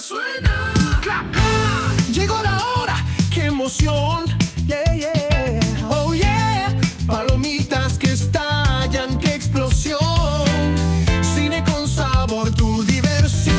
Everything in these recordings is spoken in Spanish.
suena. Llegó la hora, qué emoción. Yeah, yeah. Oh yeah. Palomitas que estallan, qué explosión. Cine con sabor, tu diversión.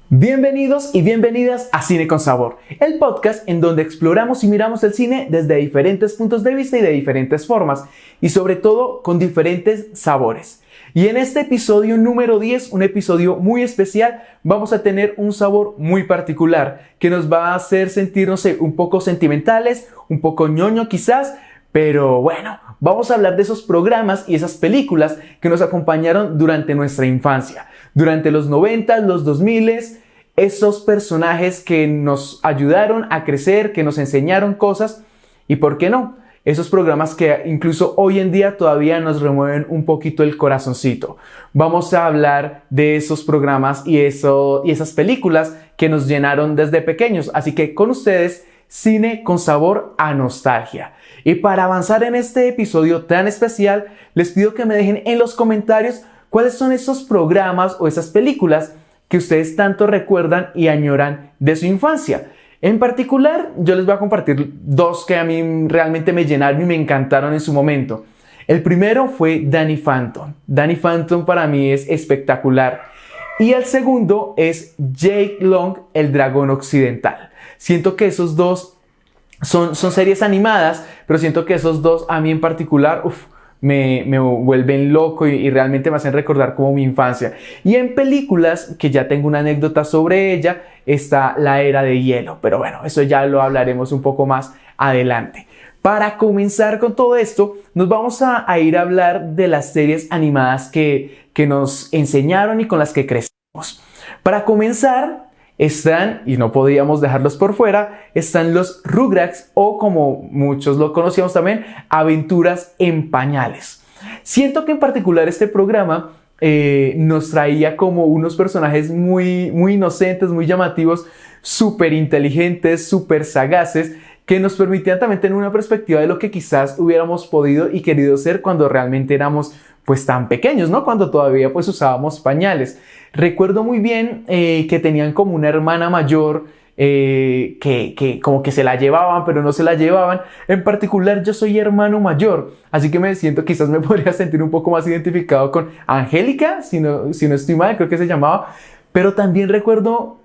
Bienvenidos y bienvenidas a Cine con Sabor, el podcast en donde exploramos y miramos el cine desde diferentes puntos de vista y de diferentes formas, y sobre todo con diferentes sabores. Y en este episodio número 10, un episodio muy especial, vamos a tener un sabor muy particular que nos va a hacer sentir, no sé, un poco sentimentales, un poco ñoño quizás, pero bueno, vamos a hablar de esos programas y esas películas que nos acompañaron durante nuestra infancia, durante los 90, los 2000, esos personajes que nos ayudaron a crecer, que nos enseñaron cosas y, ¿por qué no?, esos programas que incluso hoy en día todavía nos remueven un poquito el corazoncito. Vamos a hablar de esos programas y esas películas que nos llenaron desde pequeños. Así que con ustedes, Cine con Sabor a Nostalgia. Y para avanzar en este episodio tan especial, les pido que me dejen en los comentarios cuáles son esos programas o esas películas que ustedes tanto recuerdan y añoran de su infancia. En particular, yo les voy a compartir dos que a mí realmente me llenaron y me encantaron en su momento. El primero fue Danny Phantom. Danny Phantom para mí es espectacular. Y el segundo es Jake Long, el dragón occidental. Siento que esos dos son series animadas, pero siento que esos dos a mí en particular, me vuelven loco y realmente me hacen recordar como mi infancia. Y en películas, que ya tengo una anécdota sobre ella, está La Era de Hielo. Pero bueno, eso ya lo hablaremos un poco más adelante. Para comenzar con todo esto, nos vamos a ir a hablar de las series animadas que nos enseñaron y con las que crecimos. Para comenzar, están, y no podíamos dejarlos por fuera, están los Rugrats, o como muchos lo conocíamos también, Aventuras en Pañales. Siento que en particular este programa nos traía como unos personajes muy inocentes, muy llamativos, súper inteligentes, súper sagaces, que nos permitían también tener una perspectiva de lo que quizás hubiéramos podido y querido ser cuando realmente éramos pues tan pequeños, ¿no? Cuando todavía pues usábamos pañales. Recuerdo muy bien que tenían como una hermana mayor que como que se la llevaban, pero no se la llevaban. En particular, yo soy hermano mayor, así que me siento, quizás me podría sentir un poco más identificado con Angélica, si no estoy mal, creo que se llamaba. Pero también recuerdo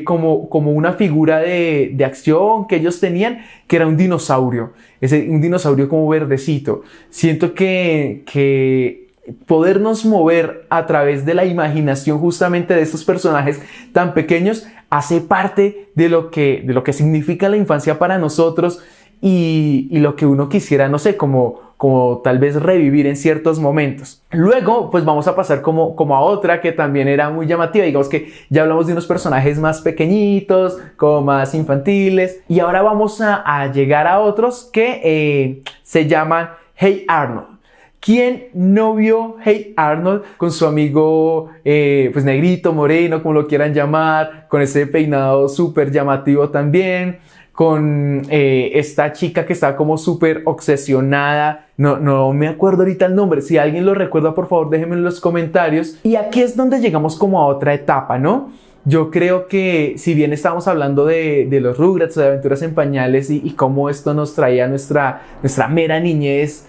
como una figura de acción que ellos tenían, que era un dinosaurio, un dinosaurio como verdecito. Siento que podernos mover a través de la imaginación justamente de estos personajes tan pequeños hace parte de lo que significa la infancia para nosotros y lo que uno quisiera, no sé, como tal vez revivir en ciertos momentos. Luego, pues vamos a pasar como a otra que también era muy llamativa. Digamos que ya hablamos de unos personajes más pequeñitos, como más infantiles, y ahora vamos a llegar a otros que se llaman Hey Arnold. ¿Quién no vio Hey Arnold con su amigo pues negrito, moreno, como lo quieran llamar, con ese peinado súper llamativo también, con esta chica que está como súper obsesionada? No me acuerdo ahorita el nombre. Si alguien lo recuerda, por favor, déjenme en los comentarios. Y aquí es donde llegamos como a otra etapa, ¿no? Yo creo que si bien estábamos hablando de los Rugrats, de Aventuras en Pañales y cómo esto nos traía nuestra mera niñez,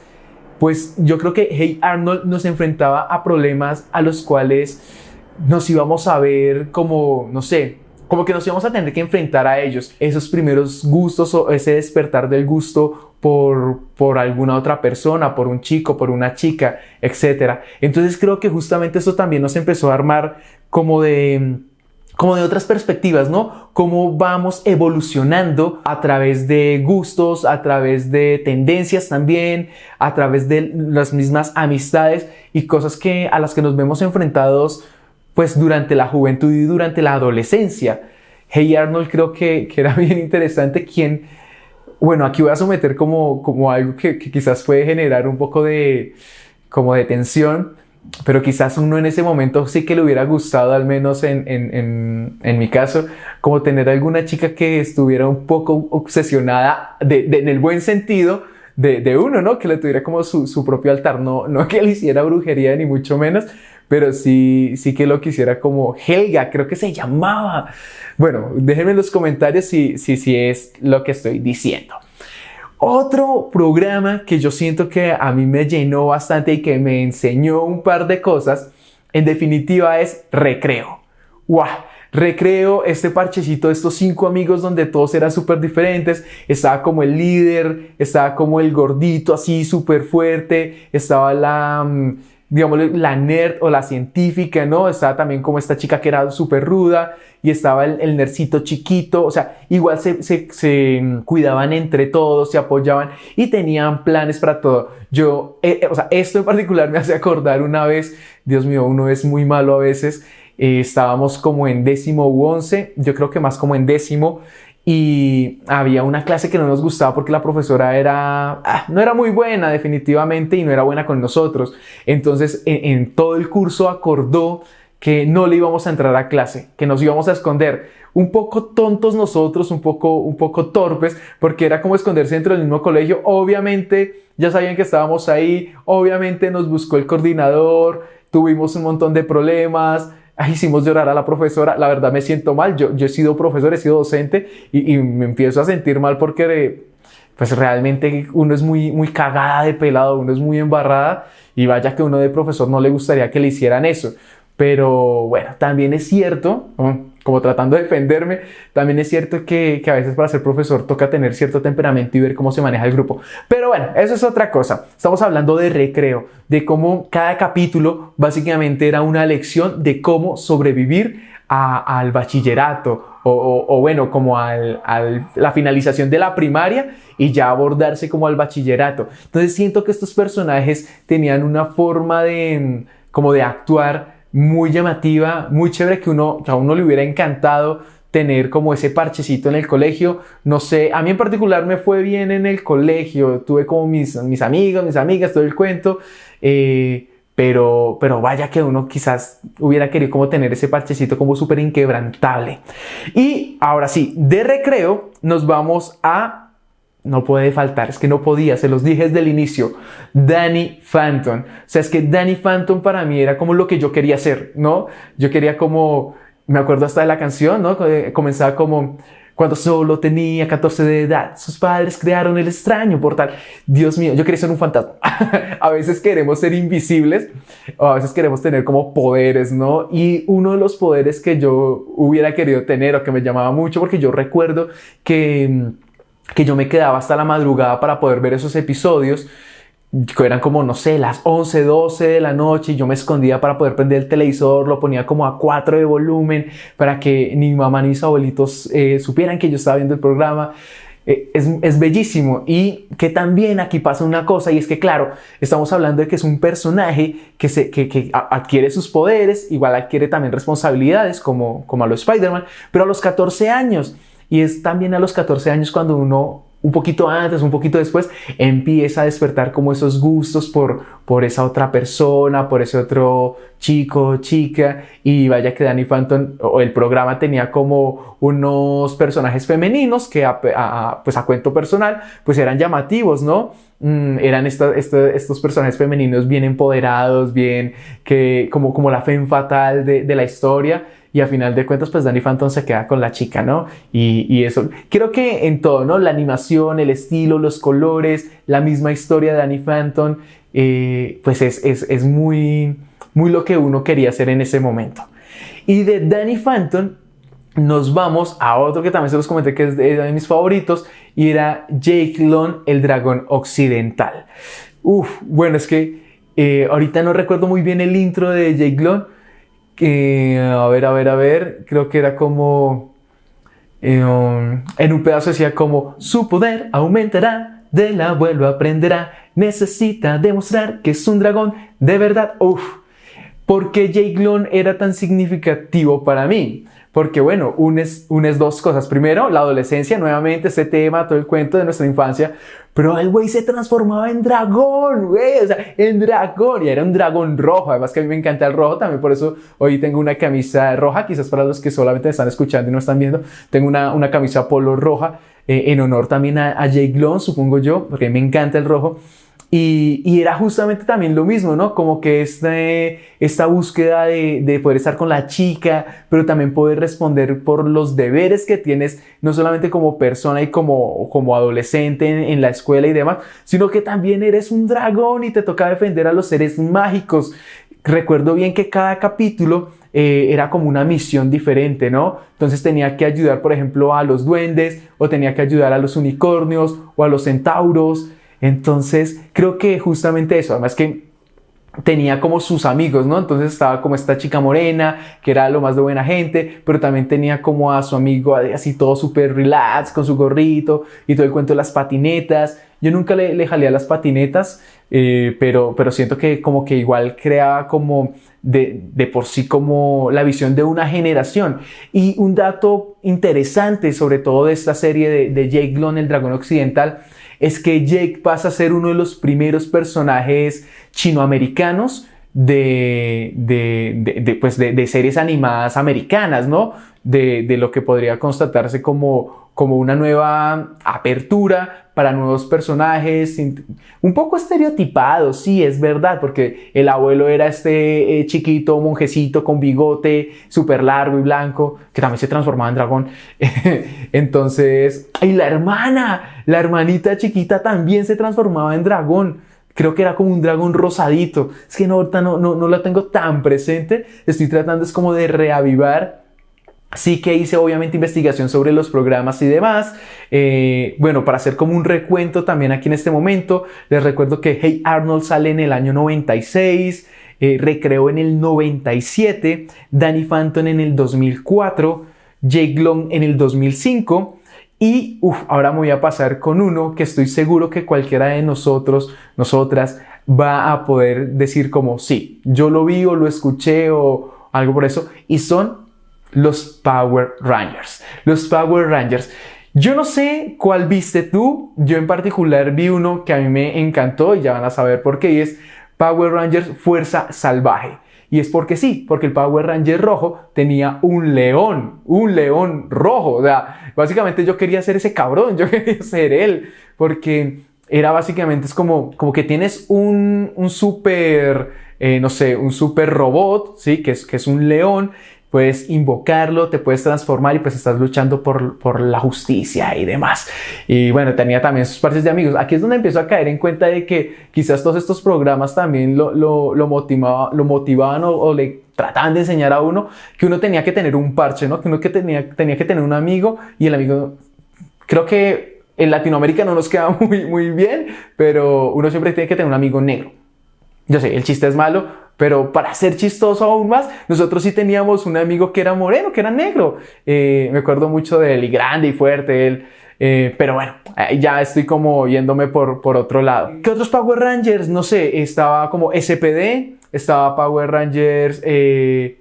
pues yo creo que Hey Arnold nos enfrentaba a problemas a los cuales nos íbamos a ver como, no sé, como que nos íbamos a tener que enfrentar a ellos. Esos primeros gustos o ese despertar del gusto por alguna otra persona, por un chico, por una chica, etc. Entonces creo que justamente eso también nos empezó a armar como de otras perspectivas, ¿no? Cómo vamos evolucionando a través de gustos, a través de tendencias también, a través de las mismas amistades y cosas a las que nos vemos enfrentados pues durante la juventud y durante la adolescencia. Hey Arnold creo que era bien interesante. Bueno, aquí voy a someter como algo que quizás puede generar un poco de tensión, pero quizás uno en ese momento sí que le hubiera gustado, al menos en mi caso, como tener alguna chica que estuviera un poco obsesionada en el buen sentido de uno, ¿no? Que le tuviera como su propio altar, no que le hiciera brujería ni mucho menos, pero sí que lo quisiera como Helga, creo que se llamaba. Bueno, déjenme en los comentarios si es lo que estoy diciendo. Otro programa que yo siento que a mí me llenó bastante y que me enseñó un par de cosas, en definitiva es Recreo. ¡Wow! Recreo, este parchecito de estos 5 amigos donde todos eran súper diferentes. Estaba como el líder, estaba como el gordito así súper fuerte, estaba digamos, la nerd o la científica, ¿no? Estaba también como esta chica que era súper ruda y estaba el nerdcito chiquito. O sea, igual se cuidaban entre todos, se apoyaban y tenían planes para todo. O sea, esto en particular me hace acordar una vez, Dios mío, uno es muy malo a veces. Estábamos como en 10º u 11, yo creo que más como en 10º, y había una clase que no nos gustaba porque la profesora no era muy buena definitivamente y no era buena con nosotros. Entonces en todo el curso acordó que no le íbamos a entrar a clase, que nos íbamos a esconder. Un poco tontos nosotros, un poco torpes, porque era como esconderse dentro del mismo colegio. Obviamente ya sabían que estábamos ahí, obviamente nos buscó el coordinador, tuvimos un montón de problemas. Hicimos llorar a la profesora. La verdad me siento mal. Yo he sido profesor, he sido docente y me empiezo a sentir mal porque pues realmente uno es muy cagada de pelado, uno es muy embarrada y vaya que uno de profesor no le gustaría que le hicieran eso. Pero bueno, también es cierto, como tratando de defenderme, también es cierto que a veces para ser profesor toca tener cierto temperamento y ver cómo se maneja el grupo. Pero bueno, eso es otra cosa. Estamos hablando de Recreo, de cómo cada capítulo básicamente era una lección de cómo sobrevivir al bachillerato o bueno, como la finalización de la primaria y ya abordarse como al bachillerato. Entonces siento que estos personajes tenían una forma como de actuar muy llamativa, muy chévere, que a uno le hubiera encantado tener como ese parchecito en el colegio. No sé, a mí en particular me fue bien en el colegio, tuve como mis amigos, mis amigas, todo el cuento, pero vaya que uno quizás hubiera querido como tener ese parchecito como súper inquebrantable. Y ahora sí, de Recreo nos vamos a... No puede faltar, es que no podía, se los dije desde el inicio, Danny Phantom. O sea, es que Danny Phantom para mí era como lo que yo quería hacer, ¿no? Yo quería como, me acuerdo hasta de la canción, ¿no? Comenzaba como, cuando solo tenía 14 de edad, sus padres crearon el extraño portal. Dios mío, yo quería ser un fantasma. A veces queremos ser invisibles, o a veces queremos tener como poderes, ¿no? Y uno de los poderes que yo hubiera querido tener o que me llamaba mucho, porque yo recuerdo que yo me quedaba hasta la madrugada para poder ver esos episodios, que eran como, no sé, las 11, 12 de la noche, y yo me escondía para poder prender el televisor, lo ponía como a 4 de volumen para que ni mi mamá ni mis abuelitos supieran que yo estaba viendo el programa. Es bellísimo. Y que también aquí pasa una cosa, y es que claro, estamos hablando de que es un personaje que adquiere sus poderes, igual adquiere también responsabilidades como a los Spider-Man, pero a los 14 años. Y es también a los 14 años cuando uno, un poquito antes, un poquito después, empieza a despertar como esos gustos por esa otra persona, por ese otro chico, chica. Y vaya que Danny Phantom, o el programa, tenía como unos personajes femeninos que pues a cuento personal, pues eran llamativos, ¿no? Eran estos personajes femeninos bien empoderados, bien como la femme fatal de la historia. Y a final de cuentas, pues Danny Phantom se queda con la chica, ¿no? Y eso, creo que en todo, ¿no? La animación, el estilo, los colores, la misma historia de Danny Phantom, pues es muy lo que uno quería hacer en ese momento. Y de Danny Phantom nos vamos a otro que también se los comenté que es de mis favoritos, y era Jake Long, el dragón occidental. Bueno, es que ahorita no recuerdo muy bien el intro de Jake Long. A ver, creo que era como en un pedazo decía como: su poder aumentará, del abuelo aprenderá, necesita demostrar que es un dragón de verdad. ¿Por qué Jake Long era tan significativo para mí? Porque bueno, unes dos cosas. Primero, la adolescencia, nuevamente ese tema, todo el cuento de nuestra infancia. Pero el güey se transformaba en dragón, güey. O sea, en dragón. Y era un dragón rojo. Además que a mí me encanta el rojo. También por eso hoy tengo una camisa roja. Quizás para los que solamente me están escuchando y no están viendo. Tengo una camisa polo roja. En honor también a Jake Long, supongo yo. Porque me encanta el rojo. Y era justamente también lo mismo, ¿no? Como que esta búsqueda de poder estar con la chica, pero también poder responder por los deberes que tienes, no solamente como persona y como adolescente en la escuela y demás, sino que también eres un dragón y te toca defender a los seres mágicos. Recuerdo bien que cada capítulo era como una misión diferente, ¿no? Entonces tenía que ayudar, por ejemplo, a los duendes, o tenía que ayudar a los unicornios, o a los centauros. Entonces creo que justamente eso, además que tenía como sus amigos, ¿no? Entonces estaba como esta chica morena, que era lo más de buena gente, pero también tenía como a su amigo así todo súper relax, con su gorrito y todo el cuento de las patinetas. Yo nunca le jalé a las patinetas, pero siento que como que igual creaba como de por sí como la visión de una generación. Y un dato interesante sobre todo de esta serie de Jake Long, el dragón occidental, es que Jake pasa a ser uno de los primeros personajes chinoamericanos de series animadas americanas, ¿no? De lo que podría constatarse como una nueva apertura para nuevos personajes, un poco estereotipados, sí, es verdad, porque el abuelo era este chiquito monjecito con bigote súper largo y blanco, que también se transformaba en dragón. Entonces, y la hermanita chiquita también se transformaba en dragón. Creo que era como un dragón rosadito. Es que ahorita no la tengo tan presente. Estoy tratando es como de reavivar. Sí que hice obviamente investigación sobre los programas y demás. Bueno, para hacer como un recuento también aquí en este momento, les recuerdo que Hey Arnold sale en el año 96, Recreo en el 97, Danny Phantom en el 2004, Jake Long en el 2005. Y ahora me voy a pasar con uno que estoy seguro que cualquiera de nosotras va a poder decir como sí, yo lo vi o lo escuché o algo por eso, y son los Power Rangers. Los Power Rangers. Yo no sé cuál viste tú, yo en particular vi uno que a mí me encantó y ya van a saber por qué, y es Power Rangers Fuerza Salvaje. Y es porque sí, porque el Power Ranger rojo tenía un león rojo. O sea, básicamente yo quería ser ese cabrón, yo quería ser él, porque era básicamente, es como que tienes un super, no sé, un super robot, ¿sí? Que es un león. Puedes invocarlo, te puedes transformar y pues estás luchando por la justicia y demás. Y bueno, tenía también sus partes de amigos. Aquí es donde empiezo a caer en cuenta de que quizás todos estos programas también lo motivaban o le trataban de enseñar a uno que uno tenía que tener un parche, ¿no? Que uno tenía que tener un amigo, y el amigo, creo que en Latinoamérica no nos queda muy bien, pero uno siempre tiene que tener un amigo negro. Yo sé, el chiste es malo, pero para ser chistoso aún más, nosotros sí teníamos un amigo que era moreno, que era negro. Me acuerdo mucho de él, y grande y fuerte él. Pero bueno, ya estoy como yéndome por otro lado. ¿Qué otros Power Rangers? No sé, estaba como SPD, estaba Power Rangers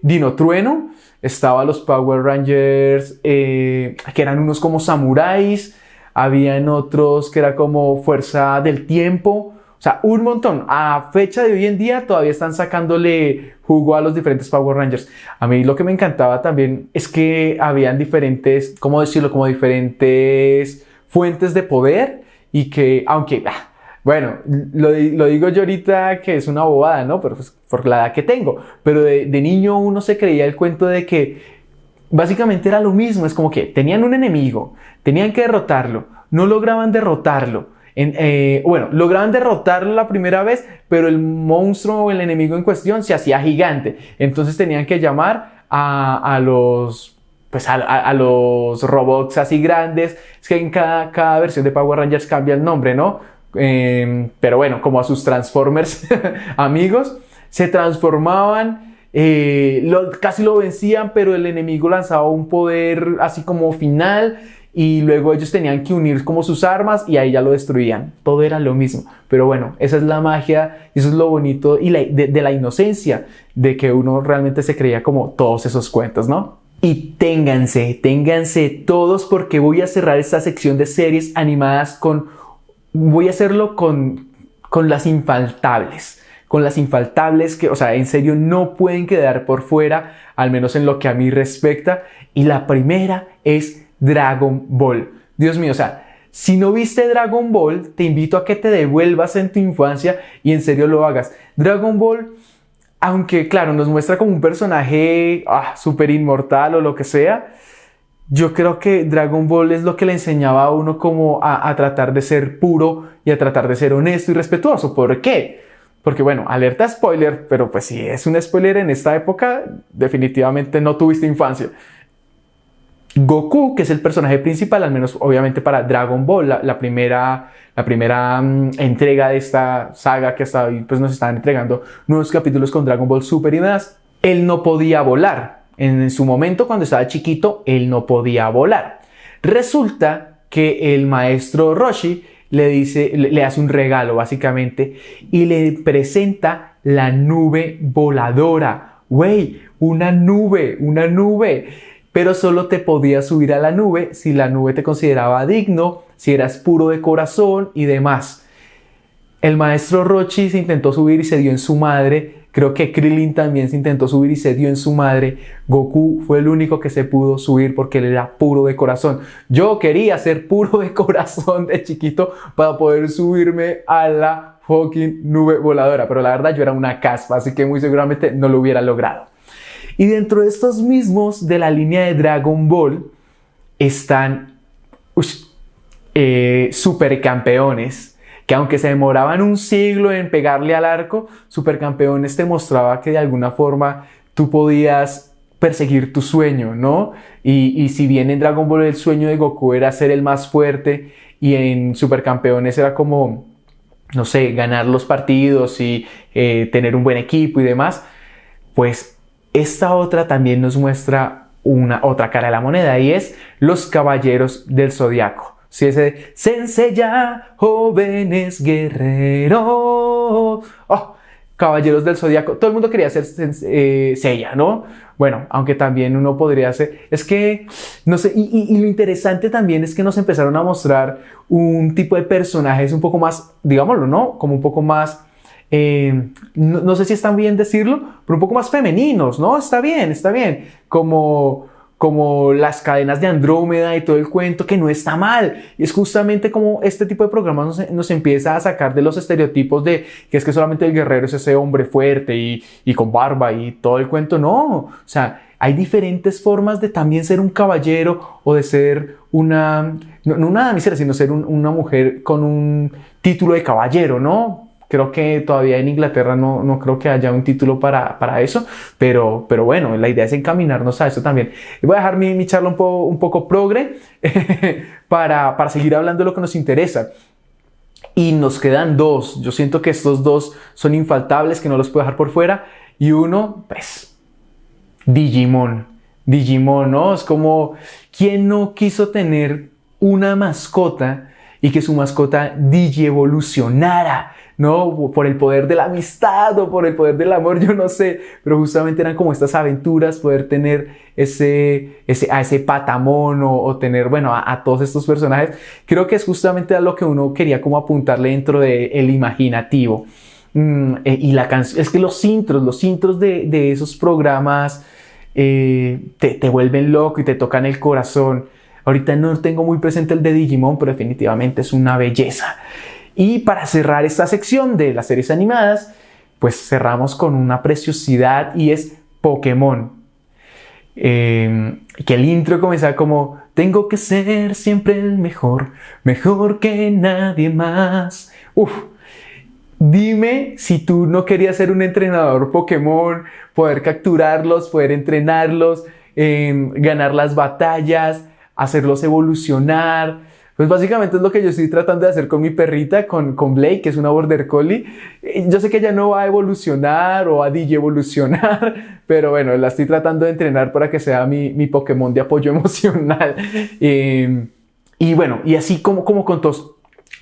Dino Trueno, estaba los Power Rangers que eran unos como samuráis, habían otros que era como Fuerza del Tiempo. O sea, un montón. A fecha de hoy en día todavía están sacándole jugo a los diferentes Power Rangers. A mí lo que me encantaba también es que habían diferentes, ¿cómo decirlo? Como diferentes fuentes de poder, y que, aunque, bueno, lo digo yo ahorita que es una bobada, ¿no? Pero pues por la edad que tengo. Pero de niño uno se creía el cuento de que básicamente era lo mismo. Es como que tenían un enemigo, tenían que derrotarlo, no lograban derrotarlo. Bueno, lograban derrotarlo la primera vez, pero el monstruo o el enemigo en cuestión se hacía gigante. Entonces tenían que llamar a los robots así grandes. Es que en cada versión de Power Rangers cambia el nombre, ¿no? Pero bueno, como a sus Transformers amigos, se transformaban. Casi lo vencían, pero el enemigo lanzaba un poder así como final, y luego ellos tenían que unir como sus armas y ahí ya lo destruían. Todo era lo mismo. Pero bueno, esa es la magia, y eso es lo bonito y de la inocencia, de que uno realmente se creía como todos esos cuentos, ¿no? Y ténganse todos, porque voy a cerrar esta sección de series animadas voy a hacerlo con las infaltables. Con las infaltables que, o sea, en serio no pueden quedar por fuera, al menos en lo que a mí respecta. Y la primera es Dragon Ball. Dios mío, o sea, si no viste Dragon Ball, te invito a que te devuelvas en tu infancia y en serio lo hagas. Dragon Ball, aunque claro, nos muestra como un personaje súper inmortal o lo que sea, yo creo que Dragon Ball es lo que le enseñaba a uno como a tratar de ser puro y a tratar de ser honesto y respetuoso. ¿Por qué? Porque bueno, alerta spoiler, pero pues si es un spoiler en esta época, definitivamente no tuviste infancia. Goku, que es el personaje principal, al menos obviamente para Dragon Ball, la primera entrega de esta saga que hasta hoy pues nos están entregando nuevos capítulos con Dragon Ball Super y demás, él no podía volar. En su momento, cuando estaba chiquito, él no podía volar. Resulta que el maestro Roshi le hace un regalo básicamente y le presenta la nube voladora. Güey, una nube. Pero solo te podías subir a la nube si la nube te consideraba digno, si eras puro de corazón y demás. El maestro Roshi se intentó subir y se dio en su madre. Creo que Krillin también se intentó subir y se dio en su madre. Goku fue el único que se pudo subir porque él era puro de corazón. Yo quería ser puro de corazón de chiquito para poder subirme a la fucking nube voladora. Pero la verdad yo era una caspa, así que muy seguramente no lo hubiera logrado. Y dentro de estos mismos de la línea de Dragon Ball están supercampeones, que aunque se demoraban un siglo en pegarle al arco, Supercampeones te mostraba que de alguna forma tú podías perseguir tu sueño, ¿no? Y si bien en Dragon Ball el sueño de Goku era ser el más fuerte y en Supercampeones era como, no sé, ganar los partidos y tener un buen equipo y demás, pues esta otra también nos muestra una otra cara de la moneda y es los Caballeros del Zodiaco. Sí, ese de Senseiya, jóvenes guerreros. Caballeros del Zodiaco. Todo el mundo quería ser Seiya, ¿no? Bueno, aunque también uno podría ser... Es que, no sé, y lo interesante también es que nos empezaron a mostrar un tipo de personajes un poco más, digámoslo, ¿no? Como un poco más... no sé si está bien decirlo, pero un poco más femeninos, ¿no? Está bien. Como las cadenas de Andrómeda y todo el cuento, que no está mal. Y es justamente como este tipo de programas nos empieza a sacar de los estereotipos de que es que solamente el guerrero es ese hombre fuerte y con barba y todo el cuento. No, o sea, hay diferentes formas de también ser un caballero o de ser no una damisela, sino ser una mujer con un título de caballero, ¿no? Creo que todavía en Inglaterra no creo que haya un título para eso, pero bueno, la idea es encaminarnos a eso también. Voy a dejar mi charla un poco progre para seguir hablando de lo que nos interesa. Y nos quedan dos. Yo siento que estos dos son infaltables, que no los puedo dejar por fuera. Y uno, pues, Digimon. Digimon, ¿no? Es como, ¿quién no quiso tener una mascota y que su mascota digievolucionara? ¿No? Por el poder de la amistad o por el poder del amor, yo no sé, pero justamente eran como estas aventuras, poder tener a ese Patamon o tener, bueno, a todos estos personajes. Creo que es justamente a lo que uno quería como apuntarle dentro del imaginativo. Y la canción, es que los intros de esos programas te vuelven loco y te tocan el corazón. Ahorita no tengo muy presente el de Digimon, pero definitivamente es una belleza. Y para cerrar esta sección de las series animadas, pues cerramos con una preciosidad y es Pokémon. Que el intro comienza como: tengo que ser siempre el mejor que nadie más. Dime si tú no querías ser un entrenador Pokémon, poder capturarlos, poder entrenarlos, ganar las batallas, hacerlos evolucionar. Pues básicamente es lo que yo estoy tratando de hacer con mi perrita, con Blake, que es una Border Collie. Yo sé que ella no va a evolucionar o a digievolucionar, pero bueno, la estoy tratando de entrenar para que sea mi Pokémon de apoyo emocional. Y bueno, y así como con todos.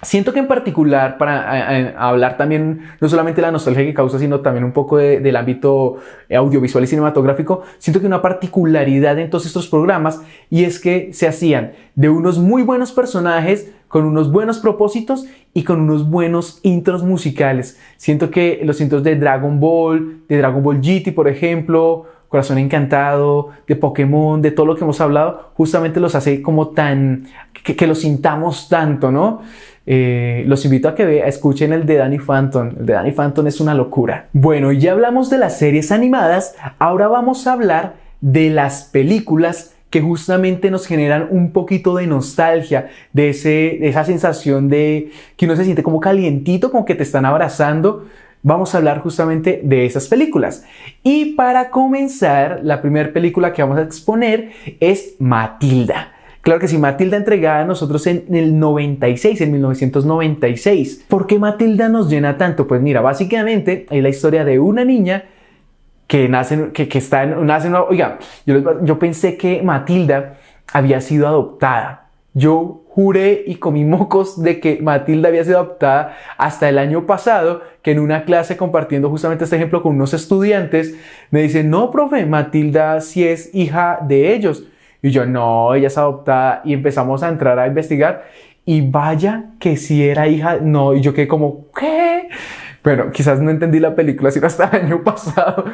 Siento que en particular, para hablar también no solamente de la nostalgia que causa, sino también un poco del ámbito audiovisual y cinematográfico, siento que una particularidad en todos estos programas, y es que se hacían de unos muy buenos personajes, con unos buenos propósitos y con unos buenos intros musicales. Siento que los intros de Dragon Ball GT, por ejemplo, Corazón Encantado, de Pokémon, de todo lo que hemos hablado, justamente los hace como tan, que los sintamos tanto, ¿no? Los invito a que escuchen el de Danny Phantom. El de Danny Phantom es una locura. Bueno, ya hablamos de las series animadas, ahora vamos a hablar de las películas que justamente nos generan un poquito de nostalgia, de esa sensación de que uno se siente como calientito, como que te están abrazando. Vamos a hablar justamente de esas películas. Y para comenzar, la primera película que vamos a exponer es Matilda. Claro que sí, Matilda, entregada a nosotros en el 96, en 1996. ¿Por qué Matilda nos llena tanto? Pues mira, básicamente es la historia de una niña que nace, oiga, yo pensé que Matilda había sido adoptada. Yo juré y comí mocos de que Matilda había sido adoptada hasta el año pasado, que en una clase compartiendo justamente este ejemplo con unos estudiantes, me dicen, no, profe, Matilda sí es hija de ellos. Y yo, no, ella es adoptada. Y empezamos a entrar a investigar y vaya que sí era hija, no, y yo quedé como, ¿qué? Bueno, quizás no entendí la película sino hasta el año pasado.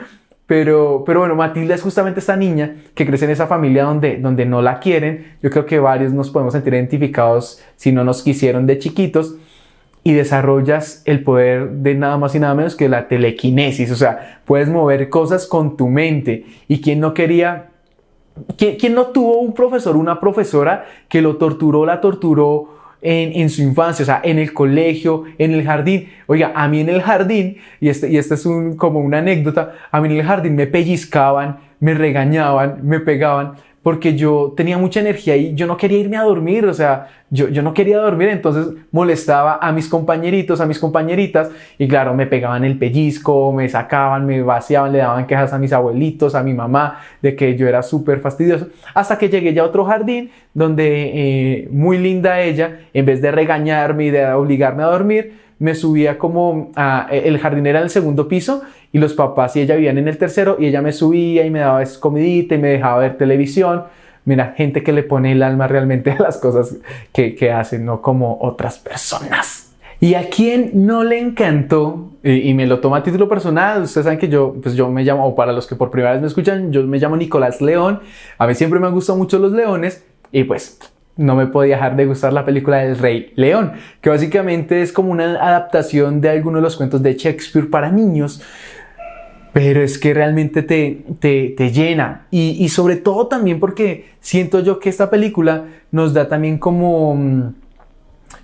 Pero bueno, Matilda es justamente esta niña que crece en esa familia donde no la quieren. Yo creo que varios nos podemos sentir identificados si no nos quisieron de chiquitos. Y desarrollas el poder de nada más y nada menos que la telequinesis. O sea, puedes mover cosas con tu mente. ¿Y quién no quería? ¿Quién no tuvo un profesor o una profesora que la torturó en su infancia, o sea, en el colegio, en el jardín? Oiga, a mí en el jardín, y esta es como una anécdota, a mí en el jardín me pellizcaban, me regañaban, me pegaban, porque yo tenía mucha energía y yo no quería irme a dormir, o sea, yo no quería dormir, entonces molestaba a mis compañeritos, a mis compañeritas, y claro, me pegaban el pellizco, me sacaban, me vaciaban, le daban quejas a mis abuelitos, a mi mamá, de que yo era súper fastidioso, hasta que llegué ya a otro jardín, donde muy linda ella, en vez de regañarme y de obligarme a dormir, me subía como el jardín era en el segundo piso y los papás y ella vivían en el tercero y ella me subía y me daba comidita y me dejaba ver televisión. Mira, gente que le pone el alma realmente a las cosas que hacen, no como otras personas. Y a quien no le encantó, y me lo toma a título personal, ustedes saben que yo me llamo, o para los que por primera vez me escuchan, yo me llamo Nicolás León. A mí siempre me han gustado mucho los leones y pues no me podía dejar de gustar la película del Rey León, que básicamente es como una adaptación de algunos de los cuentos de Shakespeare para niños, pero es que realmente te llena y sobre todo también porque siento yo que esta película nos da también como,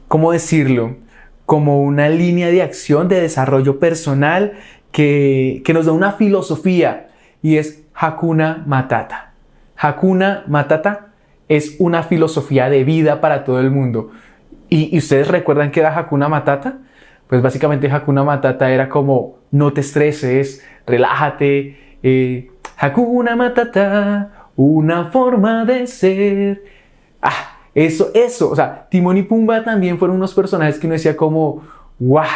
¿cómo decirlo? Como una línea de acción, de desarrollo personal que nos da una filosofía y es Hakuna Matata. Hakuna Matata es una filosofía de vida para todo el mundo. ¿Y ustedes recuerdan qué era Hakuna Matata? Pues básicamente Hakuna Matata era como no te estreses, relájate. Hakuna Matata, una forma de ser. Eso. O sea, Timón y Pumba también fueron unos personajes que uno decía como, ¡guau!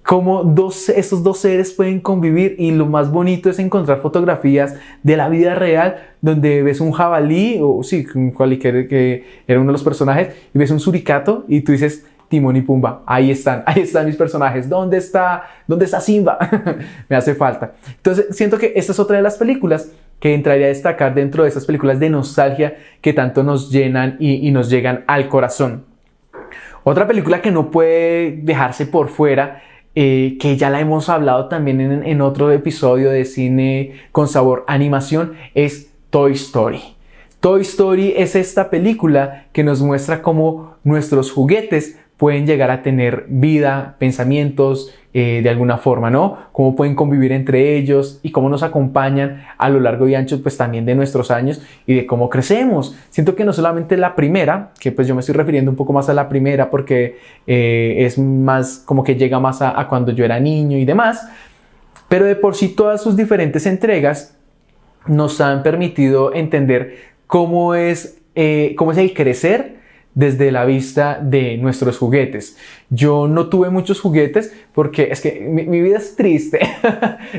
Cómo estos dos seres pueden convivir y lo más bonito es encontrar fotografías de la vida real donde ves un jabalí, o sí, que era uno de los personajes, y ves un suricato y tú dices, Timón y Pumba, ahí están mis personajes, ¿dónde está Simba? Me hace falta. Entonces siento que esta es otra de las películas que entraría a destacar dentro de esas películas de nostalgia que tanto nos llenan y nos llegan al corazón. Otra película que no puede dejarse por fuera, que ya la hemos hablado también en otro episodio de Cine con Sabor Animación, es Toy Story. Toy Story es esta película que nos muestra cómo nuestros juguetes pueden llegar a tener vida, pensamientos, de alguna forma, ¿no? Cómo pueden convivir entre ellos y cómo nos acompañan a lo largo y ancho, pues también de nuestros años y de cómo crecemos. Siento que no solamente la primera, que pues yo me estoy refiriendo un poco más a la primera porque es más como que llega más a cuando yo era niño y demás, pero de por sí todas sus diferentes entregas nos han permitido entender cómo es el crecer desde la vista de nuestros juguetes. Yo no tuve muchos juguetes porque es que mi vida es triste.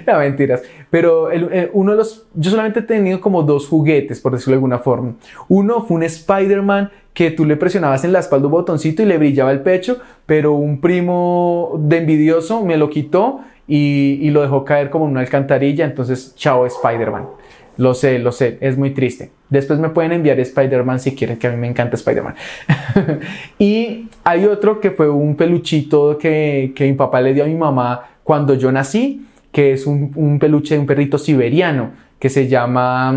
No, mentiras. Pero yo solamente he tenido como 2 juguetes, por decirlo de alguna forma. Uno fue un Spider-Man que tú le presionabas en la espalda un botoncito y le brillaba el pecho, pero un primo de envidioso me lo quitó y lo dejó caer como en una alcantarilla. Entonces, chao Spider-Man. Lo sé, es muy triste. Después me pueden enviar Spider-Man si quieren, que a mí me encanta Spider-Man. Y hay otro que fue un peluchito que mi papá le dio a mi mamá cuando yo nací, que es un peluche de un perrito siberiano, que se llama...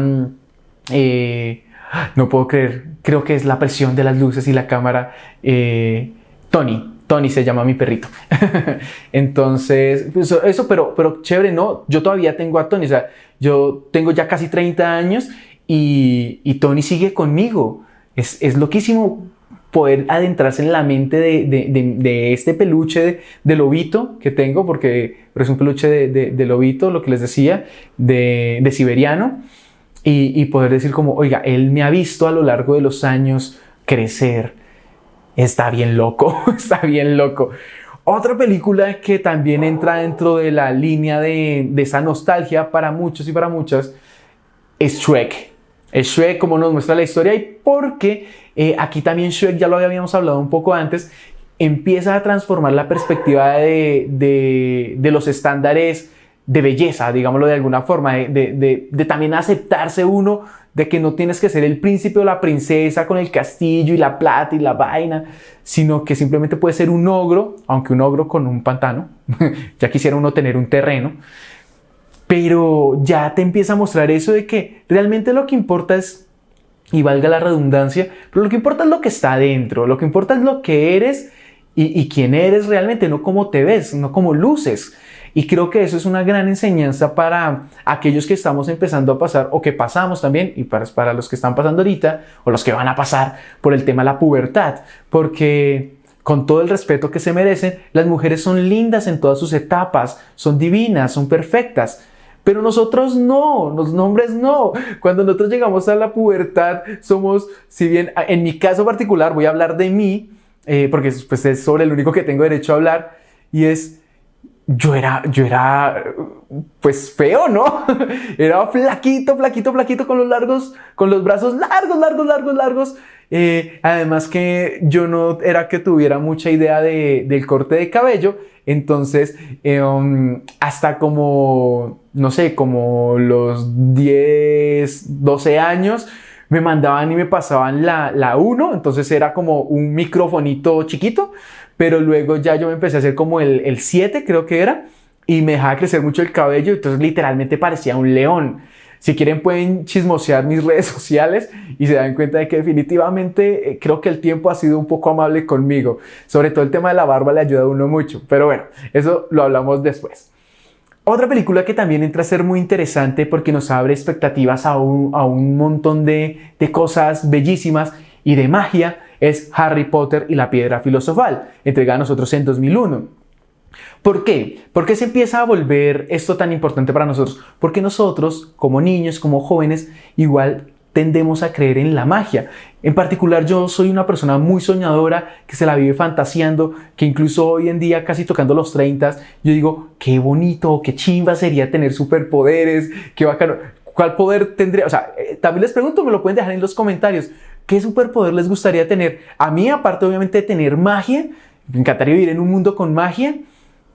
no puedo creer, creo que es la presión de las luces y la cámara. Tony se llama mi perrito. Entonces, pues eso, pero chévere, ¿no? Yo todavía tengo a Tony, o sea, yo tengo ya casi 30 años y Tony sigue conmigo. Es loquísimo poder adentrarse en la mente de este peluche de lobito que tengo, pero es un peluche de lobito, lo que les decía, de siberiano, y poder decir como, oiga, él me ha visto a lo largo de los años crecer. Está bien loco, está bien loco. Otra película que también entra dentro de la línea de esa nostalgia para muchos y para muchas es Shrek. Es Shrek, como nos muestra la historia, y porque aquí también Shrek, ya lo habíamos hablado un poco antes, empieza a transformar la perspectiva de los estándares de belleza, digámoslo de alguna forma, de también aceptarse uno, de que no tienes que ser el príncipe o la princesa con el castillo y la plata y la vaina, sino que simplemente puedes ser un ogro, aunque un ogro con un pantano, ya quisiera uno tener un terreno, pero ya te empieza a mostrar eso de que realmente lo que importa es, y valga la redundancia, pero lo que importa es lo que está adentro, lo que importa es lo que eres y quién eres realmente, no cómo te ves, no cómo luces. Y creo que eso es una gran enseñanza para aquellos que estamos empezando a pasar, o que pasamos también, y para los que están pasando ahorita, o los que van a pasar por el tema de la pubertad, porque con todo el respeto que se merecen, las mujeres son lindas en todas sus etapas, son divinas, son perfectas. Pero nosotros no, los hombres no. Cuando nosotros llegamos a la pubertad, somos, si bien en mi caso particular, voy a hablar de mí, porque pues, es sobre el único que tengo derecho a hablar, y es... Yo era, pues feo, ¿no? Era flaquito, con los brazos largos. Además que yo no era que tuviera mucha idea del corte de cabello. Entonces, hasta como, no sé, como los 10, 12 años, me mandaban y me pasaban la 1. Entonces era como un microfonito chiquito. Pero luego ya yo me empecé a hacer como el 7, creo que era, y me dejaba crecer mucho el cabello, entonces literalmente parecía un león. Si quieren pueden chismosear mis redes sociales y se dan cuenta de que definitivamente creo que el tiempo ha sido un poco amable conmigo. Sobre todo el tema de la barba le ayuda a uno mucho, pero bueno, eso lo hablamos después. Otra película que también entra a ser muy interesante porque nos abre expectativas a un montón de cosas bellísimas y de magia es Harry Potter y la Piedra Filosofal, entregada a nosotros en 2001. ¿Por qué? ¿Por qué se empieza a volver esto tan importante para nosotros? Porque nosotros, como niños, como jóvenes, igual tendemos a creer en la magia. En particular, yo soy una persona muy soñadora que se la vive fantaseando, que incluso hoy en día, casi tocando los 30, yo digo, qué bonito, qué chimba sería tener superpoderes, qué bacano. ¿Cuál poder tendría? O sea, también les pregunto, me lo pueden dejar en los comentarios. ¿Qué superpoder les gustaría tener? A mí, aparte obviamente de tener magia, me encantaría vivir en un mundo con magia.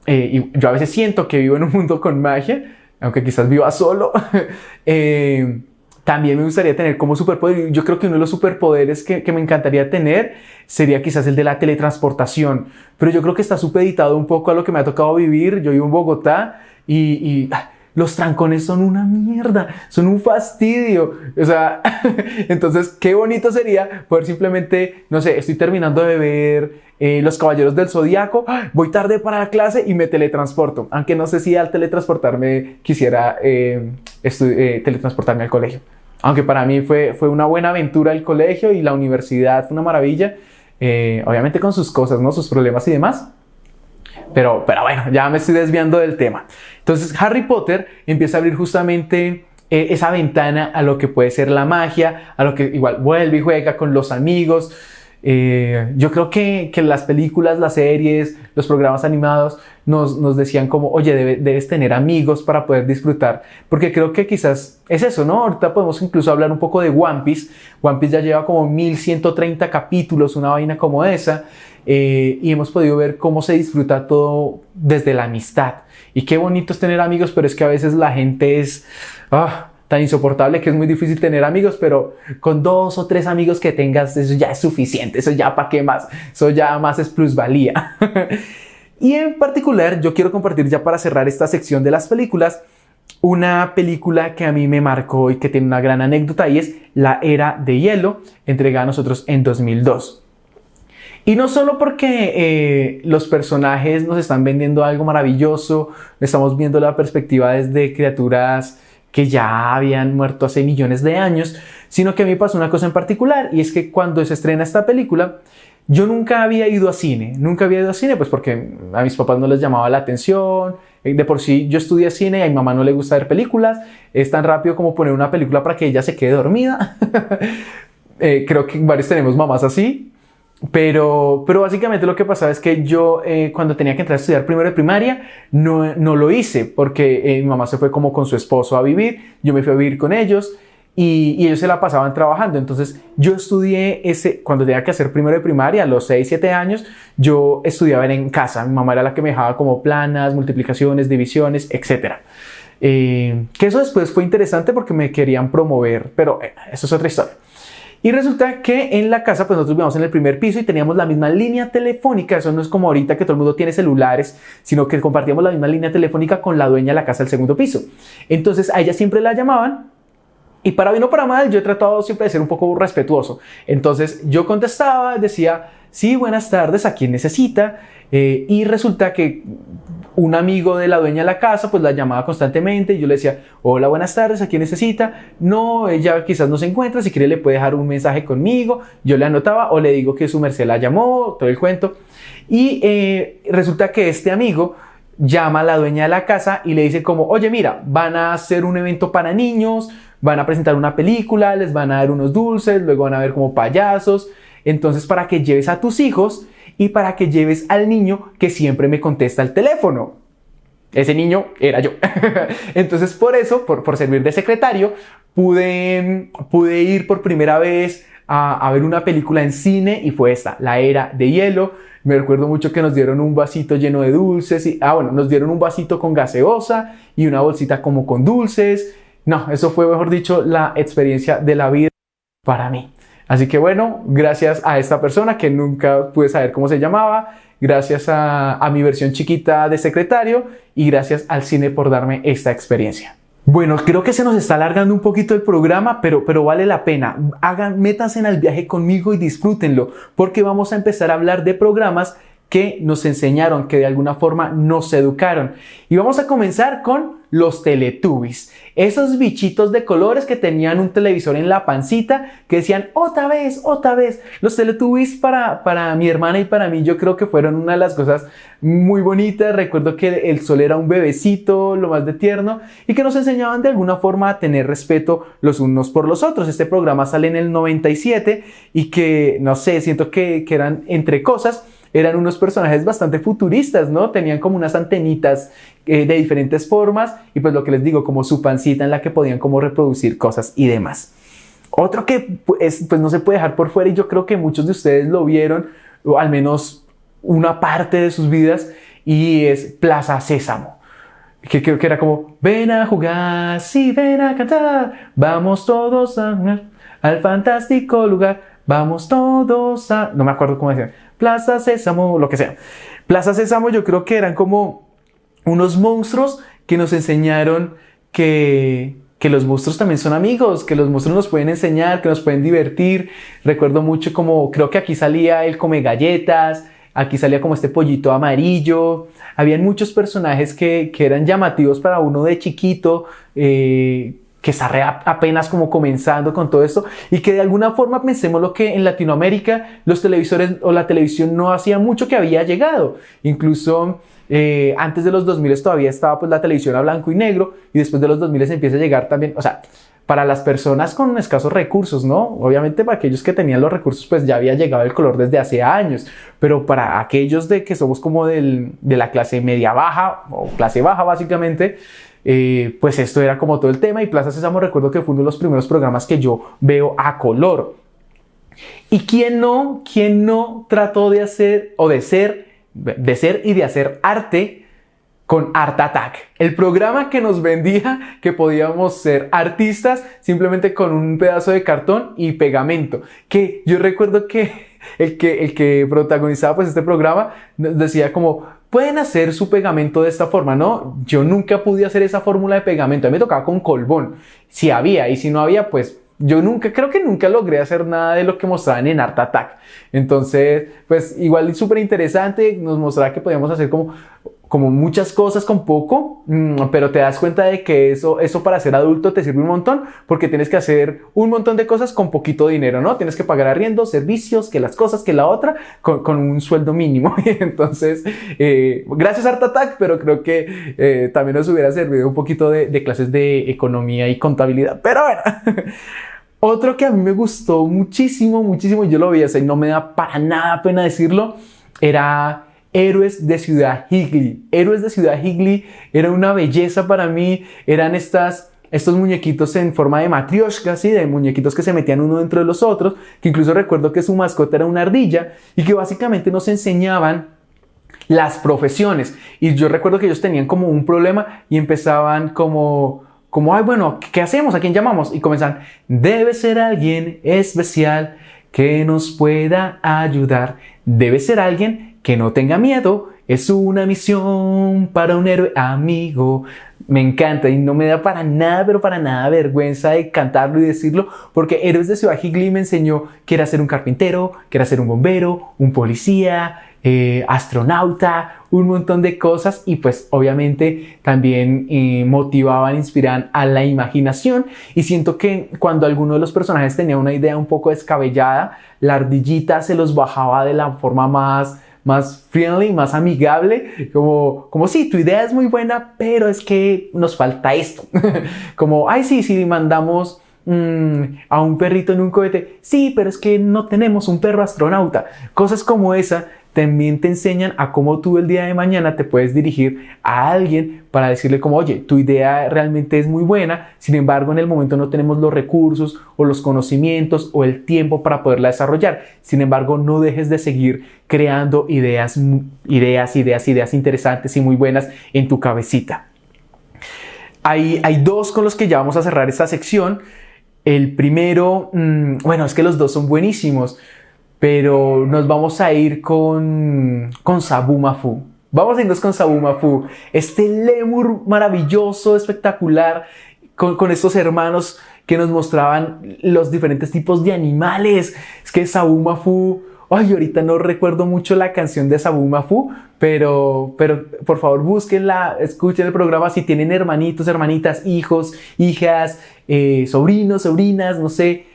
Y yo a veces siento que vivo en un mundo con magia, aunque quizás viva solo. También me gustaría tener como superpoder. Yo creo que uno de los superpoderes que me encantaría tener sería quizás el de la teletransportación. Pero yo creo que está supeditado un poco a lo que me ha tocado vivir. Yo vivo en Bogotá y los trancones son una mierda, son un fastidio. O sea, entonces qué bonito sería poder simplemente, no sé, estoy terminando de ver Los Caballeros del Zodiaco, voy tarde para la clase y me teletransporto. Aunque no sé si al teletransportarme quisiera teletransportarme al colegio. Aunque para mí fue una buena aventura el colegio y la universidad fue una maravilla. Obviamente con sus cosas, ¿no? Sus problemas y demás. Pero bueno, ya me estoy desviando del tema. Entonces Harry Potter empieza a abrir justamente esa ventana a lo que puede ser la magia, a lo que igual vuelve y juega con los amigos. Yo creo que las películas, las series, los programas animados nos decían como, oye, debes tener amigos para poder disfrutar, porque creo que quizás es eso, ¿no? Ahorita podemos incluso hablar un poco de One Piece. One Piece ya lleva como 1130 capítulos, una vaina como esa, y hemos podido ver cómo se disfruta todo desde la amistad. Y qué bonito es tener amigos, pero es que a veces la gente es... tan insoportable que es muy difícil tener amigos, pero con 2 o 3 amigos que tengas, eso ya es suficiente, eso ya para qué más, eso ya más es plusvalía. Y en particular yo quiero compartir, ya para cerrar esta sección de las películas, una película que a mí me marcó y que tiene una gran anécdota, y es La Era de Hielo, entregada a nosotros en 2002. Y no solo porque los personajes nos están vendiendo algo maravilloso, estamos viendo la perspectiva desde criaturas que ya habían muerto hace millones de años, sino que a mí pasó una cosa en particular, y es que cuando se estrena esta película, yo nunca había ido a cine, pues porque a mis papás no les llamaba la atención. De por sí yo estudié cine y a mi mamá no le gusta ver películas, es tan rápido como poner una película para que ella se quede dormida. Creo que varios tenemos mamás así. Pero básicamente lo que pasaba es que yo cuando tenía que entrar a estudiar primero de primaria no lo hice porque mi mamá se fue como con su esposo a vivir, yo me fui a vivir con ellos y ellos se la pasaban trabajando. Entonces yo estudié cuando tenía que hacer primero de primaria, a los 6, 7 años, yo estudiaba en casa. Mi mamá era la que me dejaba como planas, multiplicaciones, divisiones, etc. Que eso después fue interesante porque me querían promover, pero eso es otra historia. Y resulta que en la casa, pues nosotros vivíamos en el primer piso y teníamos la misma línea telefónica. Eso no es como ahorita que todo el mundo tiene celulares, sino que compartíamos la misma línea telefónica con la dueña de la casa del segundo piso. Entonces a ella siempre la llamaban, y para bien o para mal yo he tratado siempre de ser un poco respetuoso. Entonces yo contestaba, decía, sí, buenas tardes, ¿a quién necesita? Y resulta que un amigo de la dueña de la casa pues la llamaba constantemente y yo le decía, hola, buenas tardes, ¿a quién necesita? No, ella quizás no se encuentra, si quiere le puede dejar un mensaje conmigo. Yo le anotaba o le digo que su merced la llamó, todo el cuento. Y resulta que este amigo llama a la dueña de la casa y le dice como, oye, mira, van a hacer un evento para niños, van a presentar una película, les van a dar unos dulces, luego van a ver como payasos. Entonces, para que lleves a tus hijos y para que lleves al niño que siempre me contesta el teléfono. Ese niño era yo. Entonces, por eso, por servir de secretario, pude ir por primera vez a ver una película en cine, y fue esta, La Era de Hielo. Me recuerdo mucho que nos dieron un vasito lleno de dulces. Nos dieron un vasito con gaseosa y una bolsita como con dulces. No, eso fue, mejor dicho, la experiencia de la vida para mí. Así que bueno, gracias a esta persona que nunca pude saber cómo se llamaba, gracias a mi versión chiquita de secretario y gracias al cine por darme esta experiencia. Bueno, creo que se nos está alargando un poquito el programa, pero vale la pena. Métanse en el viaje conmigo y disfrútenlo, porque vamos a empezar a hablar de programas que nos enseñaron, que de alguna forma nos educaron. Y vamos a comenzar con los Teletubbies. Esos bichitos de colores que tenían un televisor en la pancita que decían otra vez, otra vez. Los Teletubbies para mi hermana y para mí yo creo que fueron una de las cosas muy bonitas. Recuerdo que el sol era un bebecito, lo más de tierno, y que nos enseñaban de alguna forma a tener respeto los unos por los otros. Este programa sale en el 97 y que, no sé, siento que eran entre cosas. Eran unos personajes bastante futuristas, ¿no? Tenían como unas antenitas de diferentes formas y pues lo que les digo, como su pancita en la que podían como reproducir cosas y demás. Otro que pues no se puede dejar por fuera, y yo creo que muchos de ustedes lo vieron, o al menos una parte de sus vidas, y es Plaza Sésamo. Que creo que era como, ven a jugar, sí, ven a cantar, vamos todos al fantástico lugar, vamos todos a... No me acuerdo cómo decían. Plaza Sésamo, lo que sea. Plaza Sésamo yo creo que eran como unos monstruos que nos enseñaron que los monstruos también son amigos, que los monstruos nos pueden enseñar, que nos pueden divertir. Recuerdo mucho como, creo que aquí salía el come galletas, aquí salía como este pollito amarillo. Habían muchos personajes que eran llamativos para uno de chiquito, que está apenas como comenzando con todo esto, y que de alguna forma pensemos lo que en Latinoamérica los televisores o la televisión no hacía mucho que había llegado. Incluso antes de los 2000 todavía estaba pues la televisión a blanco y negro, y después de los 2000 empieza a llegar también, o sea, para las personas con escasos recursos, ¿no? Obviamente para aquellos que tenían los recursos pues ya había llegado el color desde hace años, pero para aquellos de que somos como de la clase media baja o clase baja básicamente, pues esto era como todo el tema. Y Plaza Sésamo recuerdo que fue uno de los primeros programas que yo veo a color. ¿Y quién no trató de hacer y de hacer arte con Art Attack, el programa que nos vendía que podíamos ser artistas simplemente con un pedazo de cartón y pegamento. Que yo recuerdo que el que protagonizaba pues este programa nos decía como, pueden hacer su pegamento de esta forma, ¿no? Yo nunca pude hacer esa fórmula de pegamento, a mí me tocaba con colbón, si había, y si no había, pues yo creo que nunca logré hacer nada de lo que mostraban en Art Attack. Entonces, pues igual súper interesante, nos mostraba que podíamos hacer como muchas cosas con poco, pero te das cuenta de que eso para ser adulto te sirve un montón, porque tienes que hacer un montón de cosas con poquito dinero, ¿no? Tienes que pagar arriendo, servicios, que las cosas, que la otra, con un sueldo mínimo. Entonces, gracias Art Attack, pero creo que también nos hubiera servido un poquito de clases de economía y contabilidad. Pero bueno. Otro que a mí me gustó muchísimo, muchísimo, yo lo vi, o sea, y no me da para nada pena decirlo, era Héroes de Ciudad Higley. Héroes de Ciudad Higley era una belleza para mí. Eran estos muñequitos en forma de matrioshka, ¿sí? De muñequitos que se metían uno dentro de los otros, que incluso recuerdo que su mascota era una ardilla y que básicamente nos enseñaban las profesiones. Y yo recuerdo que ellos tenían como un problema y empezaban como, ay, bueno, ¿qué hacemos? ¿A quién llamamos? Y comenzaban, debe ser alguien especial que nos pueda ayudar. Debe ser alguien que no tenga miedo. Es una misión para un héroe amigo. Me encanta y no me da para nada, pero para nada vergüenza de cantarlo y decirlo, porque Héroes de Ciudad Higley me enseñó que era ser un carpintero, que era ser un bombero, un policía, astronauta, un montón de cosas, y pues obviamente también motivaban, inspiraban a la imaginación. Y siento que cuando alguno de los personajes tenía una idea un poco descabellada, la ardillita se los bajaba de la forma más friendly, más amigable, como sí, tu idea es muy buena, pero es que nos falta esto. Como, ay, sí, mandamos a un perrito en un cohete, sí, pero es que no tenemos un perro astronauta. Cosas como esa también te enseñan a cómo tú el día de mañana te puedes dirigir a alguien para decirle como, oye, tu idea realmente es muy buena, sin embargo en el momento no tenemos los recursos o los conocimientos o el tiempo para poderla desarrollar. Sin embargo, no dejes de seguir creando ideas interesantes y muy buenas en tu cabecita. Hay dos con los que ya vamos a cerrar esta sección. El primero, bueno, es que los dos son buenísimos, pero nos vamos a ir con Sabu Mafu. Vamos a irnos con Sabu Mafu. Este lémur maravilloso, espectacular, con estos hermanos que nos mostraban los diferentes tipos de animales. Es que Sabu Mafu... Ay, ahorita no recuerdo mucho la canción de Sabu Mafu, pero por favor búsquenla, escuchen el programa si tienen hermanitos, hermanitas, hijos, hijas, sobrinos, sobrinas, no sé.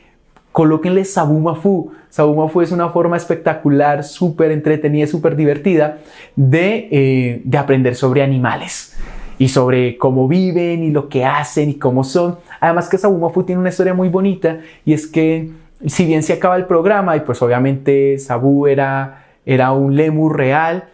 Colóquenle Sabu Mafu. Sabu Mafu es una forma espectacular, súper entretenida, súper divertida de aprender sobre animales y sobre cómo viven y lo que hacen y cómo son. Además que Sabu Mafu tiene una historia muy bonita, y es que si bien se acaba el programa y pues obviamente Sabu era un lémur real,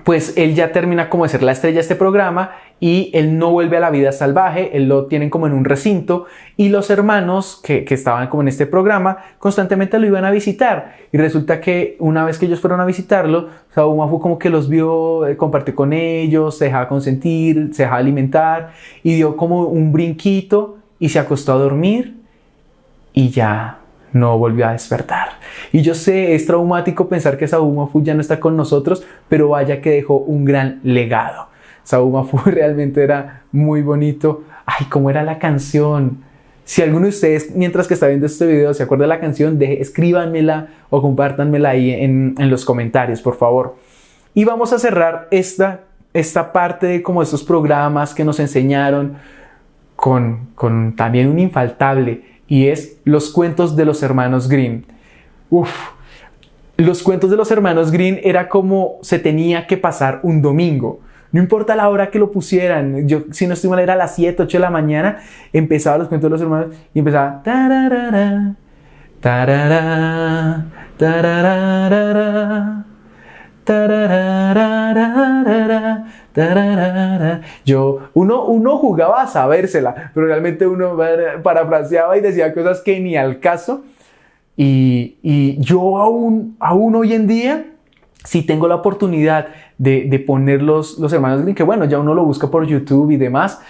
pues él ya termina como de ser la estrella de este programa y él no vuelve a la vida salvaje, él lo tienen como en un recinto, y los hermanos que estaban como en este programa constantemente lo iban a visitar, y resulta que una vez que ellos fueron a visitarlo, Sabu Mafu como que los vio, compartió con ellos, se dejaba consentir, se dejaba alimentar y dio como un brinquito y se acostó a dormir y ya no volvió a despertar. Y yo sé, es traumático pensar que Sabu Mafu ya no está con nosotros, pero vaya que dejó un gran legado. Sabu Mafu realmente era muy bonito. Ay, ¿cómo era la canción? Si alguno de ustedes, mientras que está viendo este video, se acuerda de la canción, escríbanmela o compártanmela ahí en los comentarios, por favor. Y vamos a cerrar esta parte de como estos programas que nos enseñaron con también un infaltable, y es los cuentos de los hermanos Grimm. Los cuentos de los hermanos Grimm era como se tenía que pasar un domingo. No importa la hora que lo pusieran. Yo, si no estoy mal, era a las 7, 8 de la mañana. Empezaba los cuentos de los hermanos y empezaba... Tararara, tararara, tararara, tararara, tararara. Uno jugaba a sabérsela, pero realmente uno parafraseaba y decía cosas que ni al caso. Y yo aún hoy en día si tengo la oportunidad de poner los hermanos Grimm, que bueno, ya uno lo busca por YouTube y demás,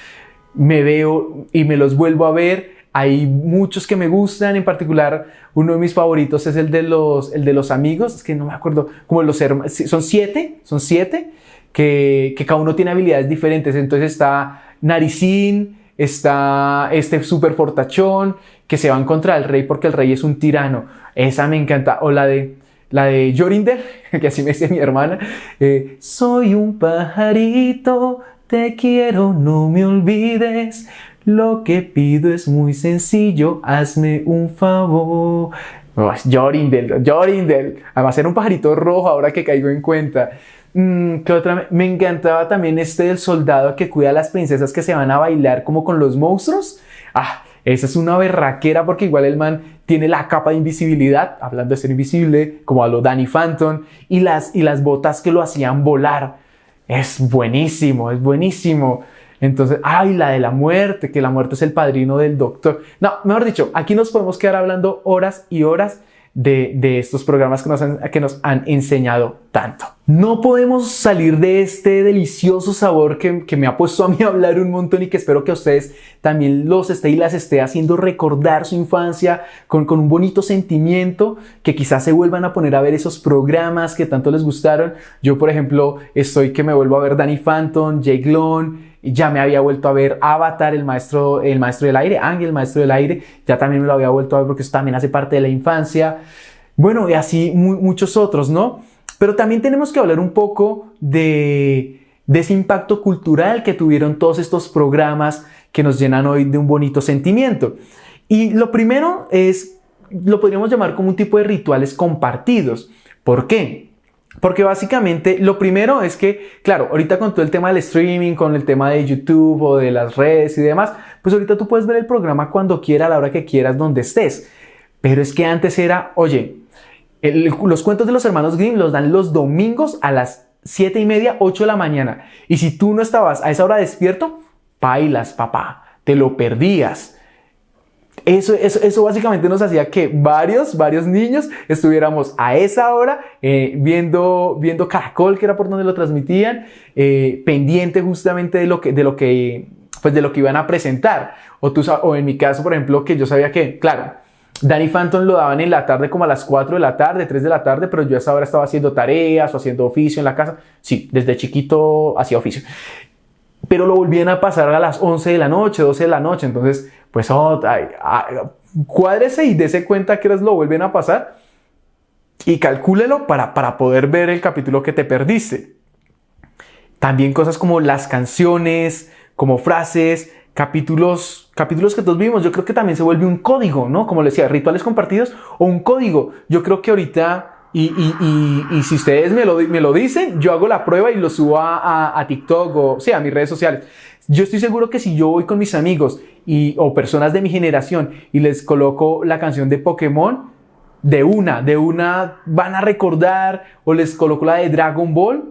me veo y me los vuelvo a ver. Hay muchos que me gustan, en particular uno de mis favoritos es el de los amigos, es que no me acuerdo, como los hermanos, son siete, que cada uno tiene habilidades diferentes. Entonces está Naricín, está este super fortachón que se va en contra del rey porque el rey es un tirano. Esa me encanta. O la de Jorindel, que así me dice mi hermana. Soy un pajarito, te quiero, no me olvides. Lo que pido es muy sencillo, hazme un favor. Oh, Jorindel. Además era un pajarito rojo, ahora que caigo en cuenta. ¿Qué otra? Me encantaba también del soldado que cuida a las princesas que se van a bailar como con los monstruos. Esa es una berraquera porque igual el man tiene la capa de invisibilidad, hablando de ser invisible, como a lo Danny Phantom, y las botas que lo hacían volar. Es buenísimo. Entonces, la de la muerte, que la muerte es el padrino del doctor. No, mejor dicho, aquí nos podemos quedar hablando horas y horas de estos programas que nos han enseñado tanto. No podemos salir de este delicioso sabor que me ha puesto a mí a hablar un montón y que espero que a ustedes también las esté haciendo recordar su infancia con un bonito sentimiento, que quizás se vuelvan a poner a ver esos programas que tanto les gustaron. Yo, por ejemplo, estoy que me vuelvo a ver Danny Phantom, Jake Long. Ya me había vuelto a ver Avatar, el maestro del aire, Ángel, el maestro del aire. Ya también me lo había vuelto a ver porque eso también hace parte de la infancia. Bueno, y así muchos otros, ¿no? Pero también tenemos que hablar un poco de ese impacto cultural que tuvieron todos estos programas que nos llenan hoy de un bonito sentimiento. Y lo primero lo podríamos llamar como un tipo de rituales compartidos. ¿Por qué? Porque básicamente lo primero es que, claro, ahorita con todo el tema del streaming, con el tema de YouTube o de las redes y demás, pues ahorita tú puedes ver el programa cuando quieras, a la hora que quieras, donde estés. Pero es que antes era, oye, los cuentos de los hermanos Grimm los dan los domingos a las 7:30, 8 de la mañana. Y si tú no estabas a esa hora despierto, bailas, papá, te lo perdías. Eso básicamente nos hacía que varios niños estuviéramos a esa hora viendo Caracol, que era por donde lo transmitían, pendiente justamente de lo que iban a presentar. O en mi caso, por ejemplo, que yo sabía que, claro, Danny Phantom lo daban en la tarde como a las 4 de la tarde, 3 de la tarde, pero yo a esa hora estaba haciendo tareas o haciendo oficio en la casa. Sí, desde chiquito hacía oficio. Pero lo volvían a pasar a las 11 de la noche, 12 de la noche. Entonces, pues, cuádrese y dése cuenta que lo vuelven a pasar y calcúlelo para poder ver el capítulo que te perdiste. También cosas como las canciones, como frases, capítulos que todos vimos. Yo creo que también se vuelve un código, ¿no? Como les decía, rituales compartidos o un código. Yo creo que ahorita... Y si ustedes me lo dicen, yo hago la prueba y lo subo a TikTok o a mis redes sociales. Yo estoy seguro que si yo voy con mis amigos o personas de mi generación y les coloco la canción de Pokémon, de una van a recordar, o les coloco la de Dragon Ball,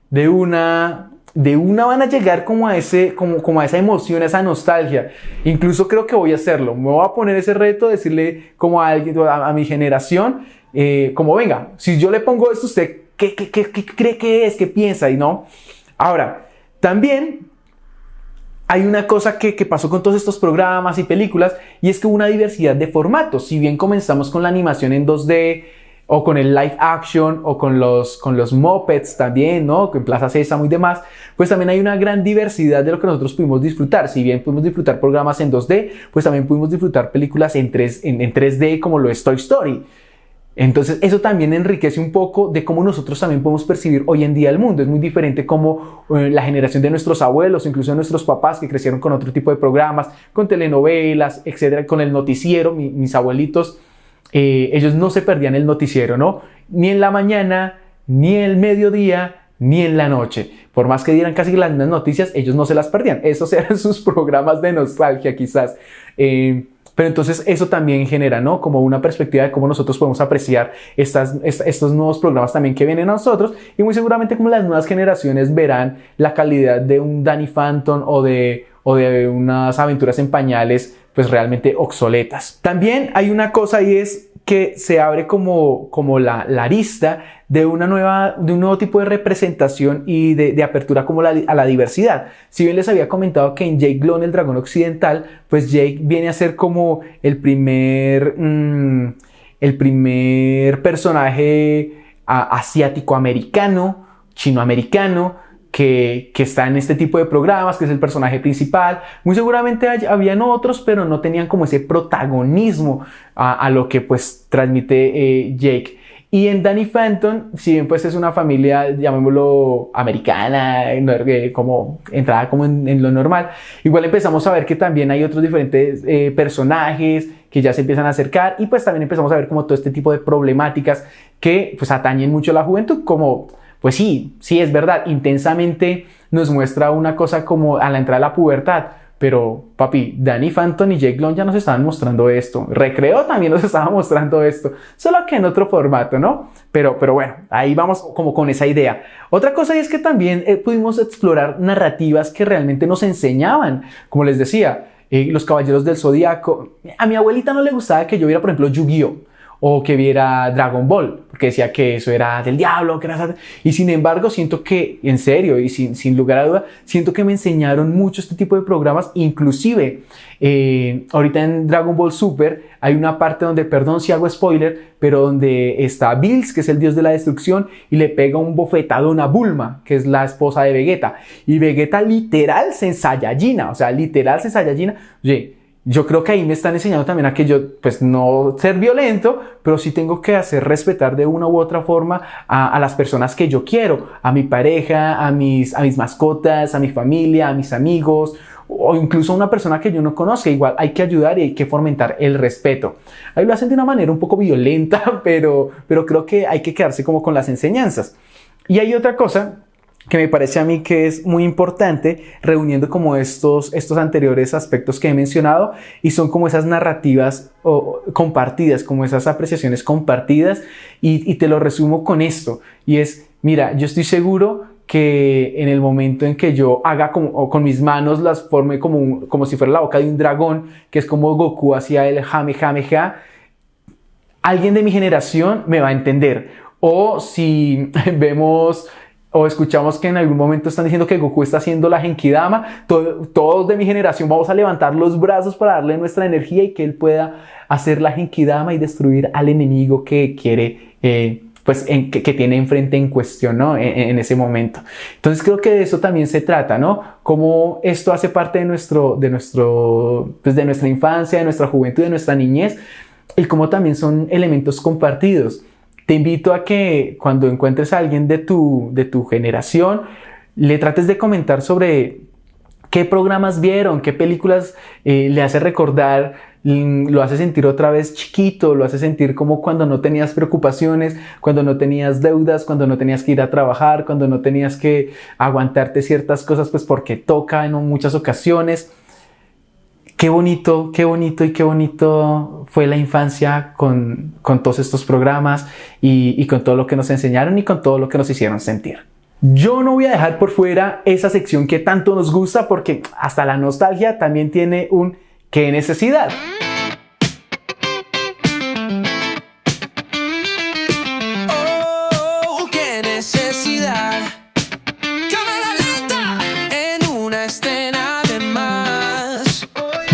de una van a llegar como a esa emoción, a esa nostalgia. Incluso creo que voy a hacerlo. Me voy a poner ese reto, decirle como a alguien, a mi generación, como venga, si yo le pongo esto, ¿usted qué cree que es? ¿Qué piensa? Y no. Ahora, también hay una cosa que pasó con todos estos programas y películas, y es que hubo una diversidad de formatos. Si bien comenzamos con la animación en 2D, o con el live action, o con los Muppets también, ¿no? En Plaza Sésamo y demás, pues también hay una gran diversidad de lo que nosotros pudimos disfrutar. Si bien pudimos disfrutar programas en 2D, pues también pudimos disfrutar películas en 3D, como lo es Toy Story. Entonces eso también enriquece un poco de cómo nosotros también podemos percibir hoy en día el mundo. Es muy diferente como la generación de nuestros abuelos, incluso de nuestros papás que crecieron con otro tipo de programas, con telenovelas, etcétera, con el noticiero. Mis abuelitos, ellos no se perdían el noticiero, ¿no? Ni en la mañana, ni en el mediodía, ni en la noche. Por más que dieran casi las mismas noticias, ellos no se las perdían. Esos eran sus programas de nostalgia quizás. Pero entonces eso también genera, ¿no? Como una perspectiva de cómo nosotros podemos apreciar estos nuevos programas también que vienen a nosotros, y muy seguramente como las nuevas generaciones verán la calidad de un Danny Phantom o de unas aventuras en pañales pues realmente obsoletas. También hay una cosa, y es que se abre como la arista de un nuevo tipo de representación y de apertura como a la diversidad. Si bien les había comentado que en Jake Long, el dragón occidental, pues Jake viene a ser como el primer personaje asiático-americano, chino-americano, que está en este tipo de programas, que es el personaje principal. Muy seguramente habían otros, pero no tenían como ese protagonismo a lo que pues transmite Jake. Y en Danny Phantom, si bien pues es una familia, llamémoslo americana, como entrada como en lo normal, igual empezamos a ver que también hay otros diferentes personajes que ya se empiezan a acercar, y pues también empezamos a ver como todo este tipo de problemáticas que pues atañen mucho a la juventud, como pues sí, es verdad, intensamente nos muestra una cosa como a la entrada de la pubertad, pero papi, Danny Phantom y Jake Long ya nos estaban mostrando esto, Recreo también nos estaba mostrando esto, solo que en otro formato, ¿no? Pero bueno, ahí vamos como con esa idea. Otra cosa es que también pudimos explorar narrativas que realmente nos enseñaban, como les decía, los Caballeros del Zodíaco. A mi abuelita no le gustaba que yo viera, por ejemplo, Yu-Gi-Oh! O que viera Dragon Ball, porque decía que eso era del diablo, que era... Y sin embargo, siento que, en serio, y sin lugar a duda, siento que me enseñaron mucho este tipo de programas. Inclusive, ahorita en Dragon Ball Super hay una parte donde, perdón si hago spoiler, pero donde está Bills, que es el dios de la destrucción, y le pega un bofetadón a Bulma, que es la esposa de Vegeta. Y Vegeta literal se ensayallina, o sea, literal se ensayallina. Oye, yo creo que ahí me están enseñando también a que yo, pues no ser violento, pero sí tengo que hacer respetar de una u otra forma a las personas que yo quiero, a mi pareja, a mis mascotas, a mi familia, a mis amigos, o incluso a una persona que yo no conozca. Igual hay que ayudar y hay que fomentar el respeto. Ahí lo hacen de una manera un poco violenta, pero creo que hay que quedarse como con las enseñanzas. Y hay otra cosa que me parece a mí que es muy importante, reuniendo como estos anteriores aspectos que he mencionado, y son como esas narrativas compartidas, como esas apreciaciones compartidas, y te lo resumo con esto, y es, mira, yo estoy seguro que en el momento en que yo haga con mis manos las forme como si fuera la boca de un dragón, que es como Goku hacía el Kamehameha, alguien de mi generación me va a entender. O si vemos o escuchamos que en algún momento están diciendo que Goku está haciendo la Genkidama, todos de mi generación vamos a levantar los brazos para darle nuestra energía y que él pueda hacer la Genkidama y destruir al enemigo que quiere, que tiene enfrente en cuestión, ¿no? En ese momento. Entonces creo que de eso también se trata, ¿no? Cómo esto hace parte de nuestra infancia, de nuestra juventud, de nuestra niñez, y cómo también son elementos compartidos. Te invito a que cuando encuentres a alguien de tu generación, le trates de comentar sobre qué programas vieron, qué películas le hace recordar, lo hace sentir otra vez chiquito, lo hace sentir como cuando no tenías preocupaciones, cuando no tenías deudas, cuando no tenías que ir a trabajar, cuando no tenías que aguantarte ciertas cosas pues porque toca en muchas ocasiones. Qué bonito y qué bonito fue la infancia con todos estos programas y con todo lo que nos enseñaron y con todo lo que nos hicieron sentir. Yo no voy a dejar por fuera esa sección que tanto nos gusta, porque hasta la nostalgia también tiene un ¿qué necesidad? Oh, qué necesidad.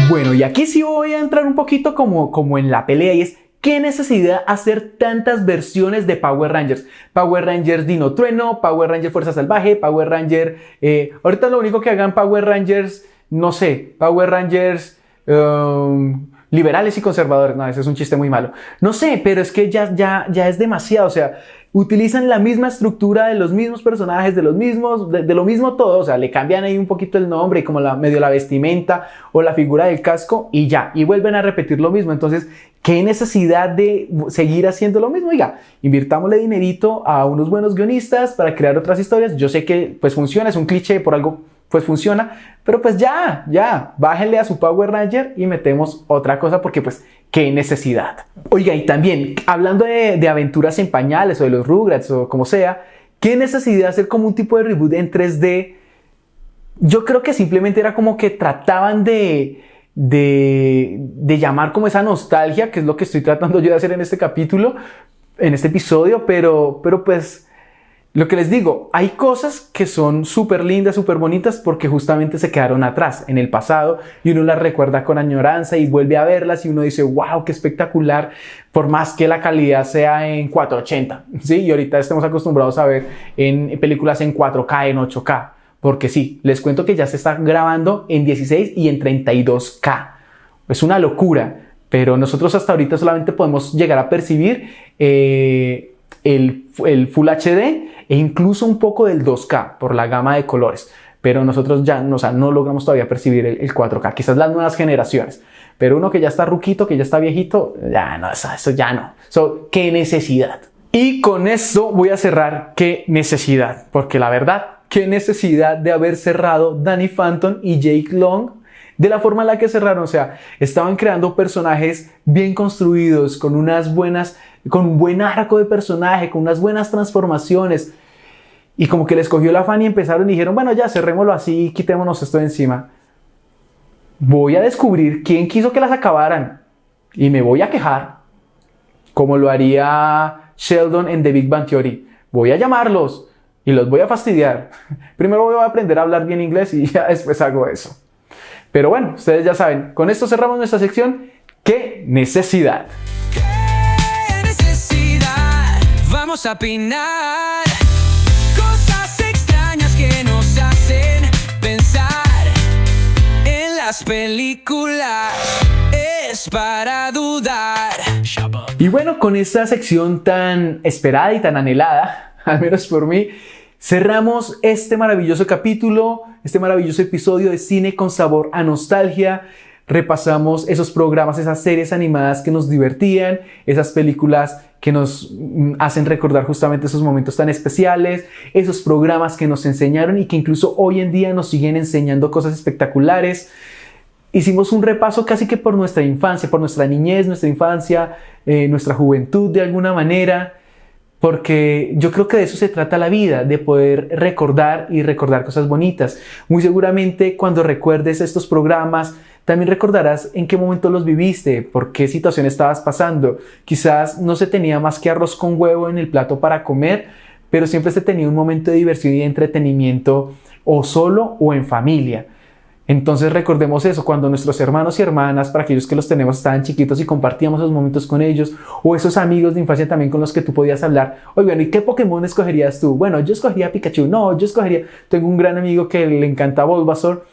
Bueno, y aquí sí voy a entrar un poquito como en la pelea, y es ¿qué necesidad hacer tantas versiones de Power Rangers? Power Rangers Dino Trueno, Power Rangers Fuerza Salvaje, Power Ranger... ahorita lo único que hagan Power Rangers, no sé, Power Rangers liberales y conservadores. No, ese es un chiste muy malo. No sé, pero es que ya es demasiado, o sea... Utilizan la misma estructura de los mismos personajes, de lo mismo todo, o sea, le cambian ahí un poquito el nombre y como medio la vestimenta o la figura del casco y ya, y vuelven a repetir lo mismo. Entonces, ¿qué necesidad de seguir haciendo lo mismo? Oiga, invirtámosle dinerito a unos buenos guionistas para crear otras historias. Yo sé que pues funciona, es un cliché, por algo pues funciona, pero pues ya, bájenle a su Power Ranger y metemos otra cosa porque pues qué necesidad. Oiga, y también hablando de aventuras en pañales o de los Rugrats o como sea, qué necesidad de hacer como un tipo de reboot en 3D. Yo creo que simplemente era como que trataban de de llamar como esa nostalgia, que es lo que estoy tratando yo de hacer en este capítulo, en este episodio, pero pues lo que les digo, hay cosas que son súper lindas, súper bonitas porque justamente se quedaron atrás en el pasado y uno las recuerda con añoranza y vuelve a verlas y uno dice, wow, qué espectacular, por más que la calidad sea en 480, ¿sí? Y ahorita estamos acostumbrados a ver en películas en 4K, en 8K, porque sí, les cuento que ya se está grabando en 16 y en 32K. Es una locura, pero nosotros hasta ahorita solamente podemos llegar a percibir el Full HD e incluso un poco del 2K por la gama de colores, pero nosotros ya no logramos todavía percibir el 4K, quizás las nuevas generaciones, pero uno que ya está ruquito, que ya está viejito, ya no, eso ya no. ¿Qué necesidad? Y con esto voy a cerrar, qué necesidad, porque la verdad, qué necesidad de haber cerrado Danny Phantom y Jake Long de la forma en la que cerraron. O sea, estaban creando personajes bien construidos, con un buen arco de personaje, con unas buenas transformaciones, y como que les cogió el afán y empezaron y dijeron, bueno, ya cerrémoslo así, quitémonos esto de encima. Voy a descubrir quién quiso que las acabaran y me voy a quejar, como lo haría Sheldon en The Big Bang Theory. Voy a llamarlos y los voy a fastidiar. Primero voy a aprender a hablar bien inglés y ya después hago eso. Pero bueno, ustedes ya saben, con esto cerramos nuestra sección, ¿qué necesidad? ¿Qué necesidad? Vamos a opinar. Cosas extrañas que nos hacen pensar. En las películas es para dudar. Y bueno, con esta sección tan esperada y tan anhelada, al menos por mí, cerramos este maravilloso capítulo, este maravilloso episodio de Cine con Sabor a Nostalgia. Repasamos esos programas, esas series animadas que nos divertían, esas películas que nos hacen recordar justamente esos momentos tan especiales, esos programas que nos enseñaron y que incluso hoy en día nos siguen enseñando cosas espectaculares. Hicimos un repaso casi que por nuestra infancia, por nuestra niñez, nuestra infancia, nuestra juventud de alguna manera, porque yo creo que de eso se trata la vida, de poder recordar y recordar cosas bonitas. Muy seguramente cuando recuerdes estos programas, también recordarás en qué momento los viviste, por qué situación estabas pasando. Quizás no se tenía más que arroz con huevo en el plato para comer, pero siempre se tenía un momento de diversión y de entretenimiento o solo o en familia. Entonces recordemos eso, cuando nuestros hermanos y hermanas, para aquellos que los tenemos, estaban chiquitos y compartíamos esos momentos con ellos, o esos amigos de infancia también con los que tú podías hablar. Oye, bueno, ¿y qué Pokémon escogerías tú? Bueno, yo escogería Pikachu. No, yo escogería... Tengo un gran amigo que le encanta Bulbasaur.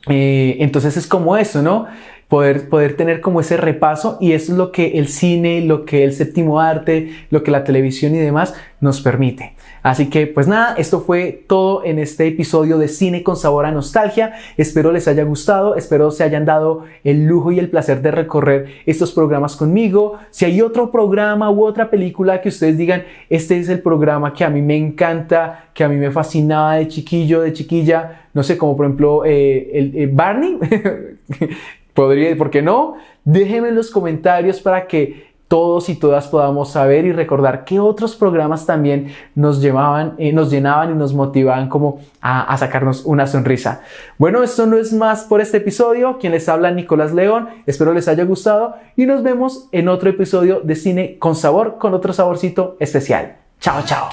Entonces es como eso, ¿no? Poder tener como ese repaso, y eso es lo que el cine, lo que el séptimo arte, lo que la televisión y demás nos permite. Así que pues nada, esto fue todo en este episodio de Cine con Sabor a Nostalgia. Espero les haya gustado, espero se hayan dado el lujo y el placer de recorrer estos programas conmigo. Si hay otro programa u otra película que ustedes digan, este es el programa que a mí me encanta, que a mí me fascinaba de chiquillo, de chiquilla, no sé, como por ejemplo Barney, podría, ¿por qué no? Déjenme en los comentarios para que todos y todas podamos saber y recordar qué otros programas también nos llenaban y nos motivaban como a sacarnos una sonrisa. Bueno, esto no es más por este episodio. Quien les habla, Nicolás León. Espero les haya gustado y nos vemos en otro episodio de Cine con Sabor, con otro saborcito especial. Chao, chao.